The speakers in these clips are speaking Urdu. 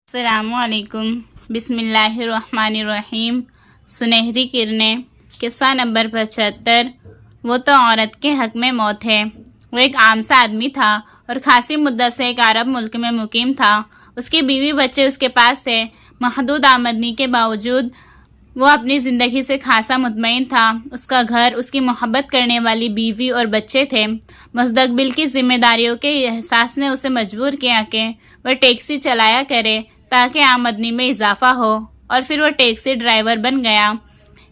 السلام علیکم۔ بسم اللہ الرحمن الرحیم۔ سنہری کرنیں، قصہ نمبر 75۔ وہ تو عورت کے حق میں موت ہے۔ وہ ایک عام سا آدمی تھا اور خاصی مدت سے ایک عرب ملک میں مقیم تھا۔ اس کی بیوی بچے اس کے پاس تھے۔ محدود آمدنی کے باوجود وہ اپنی زندگی سے خاصا مطمئن تھا۔ اس کا گھر، اس کی محبت کرنے والی بیوی اور بچے تھے۔ مستقبل کی ذمہ داریوں کے احساس نے اسے مجبور کیا کہ وہ ٹیکسی چلایا کرے تاکہ آمدنی میں اضافہ ہو، اور پھر وہ ٹیکسی ڈرائیور بن گیا۔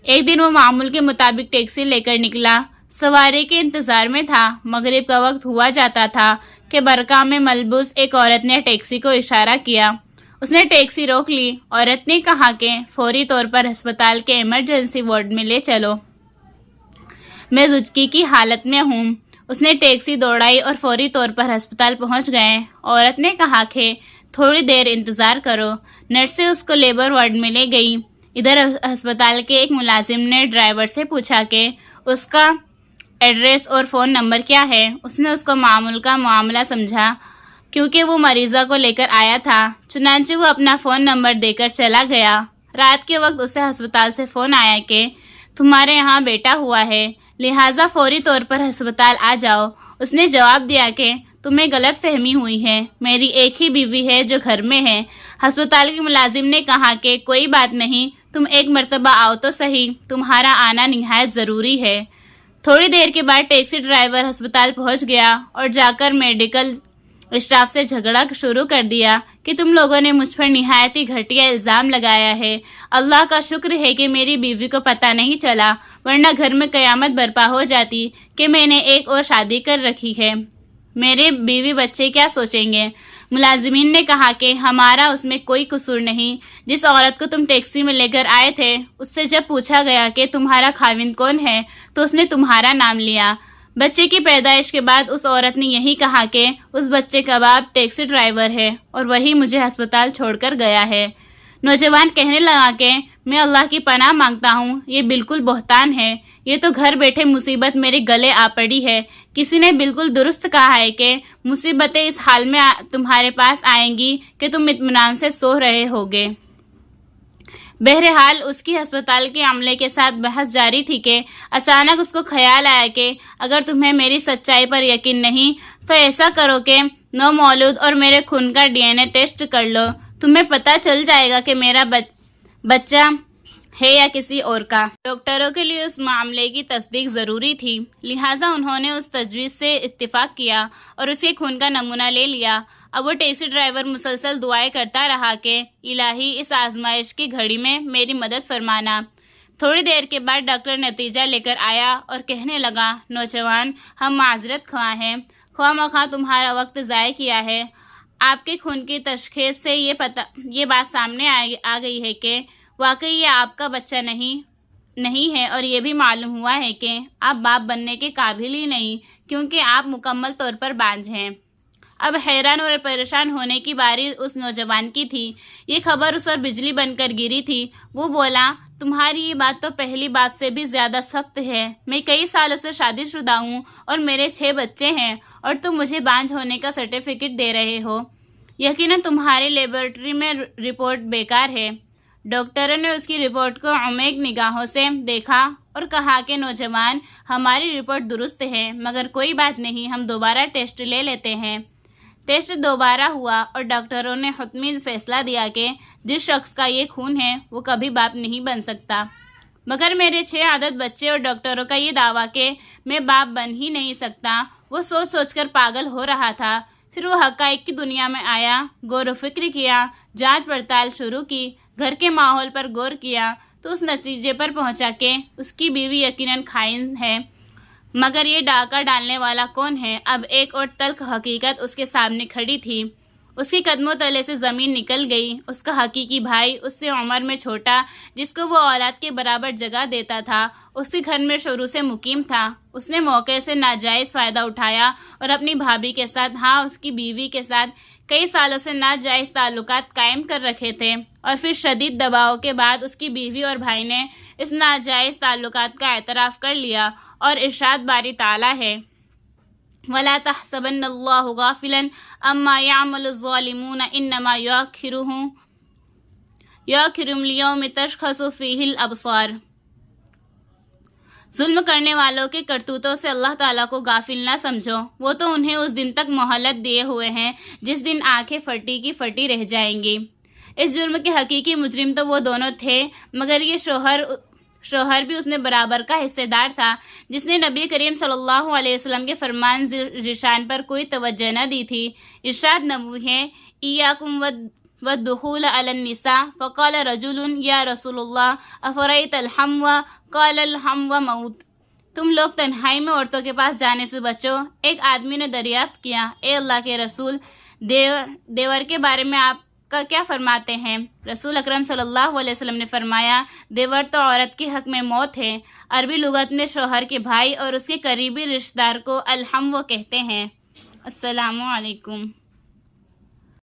ایک دن وہ معمول کے مطابق ٹیکسی لے کر نکلا۔ سواری کے انتظار میں تھا۔ مغرب کا وقت ہوا جاتا تھا کہ برقع میں ملبوس ایک عورت نے ٹیکسی کو اشارہ کیا۔ اس نے ٹیکسی روک لی۔ عورت نے کہا کہ فوری طور پر ہسپتال کے ایمرجنسی وارڈ میں لے چلو، میں زچگی کی حالت میں ہوں۔ اس نے ٹیکسی دوڑائی اور فوری طور پر ہسپتال پہنچ گئے۔ عورت نے کہا کہ تھوڑی دیر انتظار کرو۔ نرسیں اس کو لیبر وارڈ میں لے گئی۔ ادھر ہسپتال کے ایک ملازم نے ڈرائیور سے پوچھا کہ اس کا ایڈریس اور فون نمبر کیا ہے۔ اس نے اس کو معمول کا معاملہ سمجھا کیونکہ وہ مریضہ کو لے کر آیا تھا، چنانچہ وہ اپنا فون نمبر دے کر چلا گیا۔ رات کے وقت اسے ہسپتال سے فون آیا کہ تمہارے یہاں بیٹا ہوا ہے، لہٰذا فوری طور پر ہسپتال آ جاؤ۔ اس نے جواب دیا کہ تمہیں غلط فہمی ہوئی ہے، میری ایک ہی بیوی ہے جو گھر میں ہے۔ ہسپتال کے ملازم نے کہا کہ کوئی بات نہیں، تم ایک مرتبہ آؤ تو صحیح، تمہارا آنا نہایت ضروری ہے۔ تھوڑی دیر کے بعد ٹیکسی ڈرائیور ہسپتال پہنچ گیا اور جا کر میڈیکل اسٹاف سے جھگڑا شروع کر دیا کہ تم لوگوں نے مجھ پر نہایت ہی گھٹیا الزام لگایا ہے۔ اللہ کا شکر ہے کہ میری بیوی کو پتہ نہیں چلا، ورنہ گھر میں قیامت برپا ہو جاتی کہ میں نے ایک اور شادی کر رکھی ہے۔ میرے بیوی بچے کیا سوچیں گے؟ ملازمین نے کہا کہ ہمارا اس میں کوئی قصور نہیں۔ جس عورت کو تم ٹیکسی میں لے کر آئے تھے، اس سے جب پوچھا گیا کہ تمہارا خاوند کون ہے تو اس نے تمہارا نام لیا۔ بچے کی پیدائش کے بعد اس عورت نے یہی کہا کہ اس بچے کا باپ ٹیکسی ڈرائیور ہے اور وہی مجھے ہسپتال چھوڑ کر گیا ہے۔ نوجوان کہنے لگا کہ میں اللہ کی پناہ مانگتا ہوں، یہ بالکل بہتان ہے۔ یہ تو گھر بیٹھے مصیبت میرے گلے آ پڑی ہے۔ کسی نے بالکل درست کہا ہے کہ مصیبتیں اس حال میں تمہارے پاس آئیں گی کہ تم اطمینان سے سو رہے ہوگے۔ بہرحال اس کی ہسپتال کے عملے کے ساتھ بحث جاری تھی کہ اچانک اس کو خیال آیا کہ اگر تمہیں میری سچائی پر یقین نہیں تو ایسا کرو کہ نومولود اور میرے خون کا DNA ٹیسٹ کر لو، تمہیں پتہ چل جائے گا کہ میرا بچہ ہے یا کسی اور کا۔ ڈاکٹروں کے لیے اس معاملے کی تصدیق ضروری تھی، لہٰذا انہوں نے اس تجویز سے اتفاق کیا اور اس کے خون کا نمونہ لے لیا۔ اب وہ ٹیکسی ڈرائیور مسلسل دعائیں کرتا رہا کہ الہی اس آزمائش کی گھڑی میں میری مدد فرمانا۔ تھوڑی دیر کے بعد ڈاکٹر نتیجہ لے کر آیا اور کہنے لگا، نوجوان، ہم معذرت خواہ ہیں، خواہ مخواہ تمہارا وقت ضائع کیا ہے۔ آپ کے خون کی تشخیص سے یہ بات سامنے آ گئی ہے کہ واقعی یہ آپ کا بچہ نہیں ہے، اور یہ بھی معلوم ہوا ہے کہ آپ باپ بننے کے قابل ہی نہیں، کیونکہ آپ مکمل طور پر بانجھ ہیں۔ اب حیران اور پریشان ہونے کی باری اس نوجوان کی تھی۔ یہ خبر اس پر بجلی بن کر گری تھی۔ وہ بولا، تمہاری یہ بات تو پہلی بات سے بھی زیادہ سخت ہے۔ میں کئی سالوں سے شادی شدہ ہوں اور میرے 6 بچے ہیں، اور تم مجھے بانجھ ہونے کا سرٹیفکیٹ دے رہے ہو۔ یقیناً تمہاری لیبارٹری میں رپورٹ بیکار ہے۔ ڈاکٹروں نے اس کی رپورٹ کو عمیق نگاہوں سے دیکھا اور کہا کہ نوجوان، ہماری رپورٹ درست ہے، مگر کوئی بات نہیں، ہم دوبارہ ٹیسٹ لے لیتے ہیں۔ ٹیسٹ دوبارہ ہوا اور ڈاکٹروں نے حتمی فیصلہ دیا کہ جس شخص کا یہ خون ہے وہ کبھی باپ نہیں بن سکتا۔ مگر میرے 6 عدد بچے اور ڈاکٹروں کا یہ دعویٰ کہ میں باپ بن ہی نہیں سکتا، وہ سوچ سوچ کر پاگل ہو رہا تھا۔ پھر وہ حقائق کی دنیا میں آیا، غور و فکر کیا، جانچ پڑتال شروع کی، گھر کے ماحول پر غور کیا تو اس نتیجے پر پہنچا کہ اس کی بیوی یقیناً خائن ہے۔ مگر یہ ڈاکہ ڈالنے والا کون ہے؟ اب ایک اور تلخ حقیقت اس کے سامنے کھڑی تھی۔ اس کی قدموں تلے سے زمین نکل گئی۔ اس کا حقیقی بھائی، اس سے عمر میں چھوٹا، جس کو وہ اولاد کے برابر جگہ دیتا تھا، اس کے گھر میں شروع سے مقیم تھا۔ اس نے موقع سے ناجائز فائدہ اٹھایا اور اپنی بھابھی کے ساتھ، ہاں اس کی بیوی کے ساتھ، کئی سالوں سے ناجائز تعلقات قائم کر رکھے تھے، اور پھر شدید دباؤ کے بعد اس کی بیوی اور بھائی نے اس ناجائز تعلقات کا اعتراف کر لیا، اور ارشاد باری تعالیٰ ہے، وَلَا تَحْسَبَنَّ اللَّهَ غَافِلًا عَمَّا يَعْمَلُ الظَّالِمُونَ إِنَّمَا يُؤَخِّرُهُمْ یوکرم لیوم تشخص فیہ الابصار۔ ظلم کرنے والوں کے کرتوتوں سے اللہ تعالیٰ کو غافل نہ سمجھو، وہ تو انہیں اس دن تک مہلت دیے ہوئے ہیں جس دن آنکھیں پھٹی کی پھٹی رہ جائیں گی۔ اس جرم کے حقیقی مجرم تو وہ دونوں تھے، مگر یہ شوہر بھی اس میں برابر کا حصے دار تھا جس نے نبی کریم صلی اللہ علیہ وسلم کے فرمان ذیشان پر کوئی توجہ نہ دی تھی۔ ارشاد نبوی ہے ایاکم والدخول علی النساء فقال رجل یا رسول اللہ افرأیت الحمو قال الحمو موت۔ تم لوگ تنہائی میں عورتوں کے پاس جانے سے بچو۔ ایک آدمی نے دریافت کیا، اے اللہ کے رسول، دیور کے بارے میں آپ کا کیا فرماتے ہیں؟ رسول اکرم صلی اللہ علیہ وسلم نے فرمایا، دیور تو عورت کے حق میں موت ہے۔ عربی لغت میں شوہر کے بھائی اور اس کے قریبی رشتہ دار کو الحمو کہتے ہیں۔ السلام علیکم۔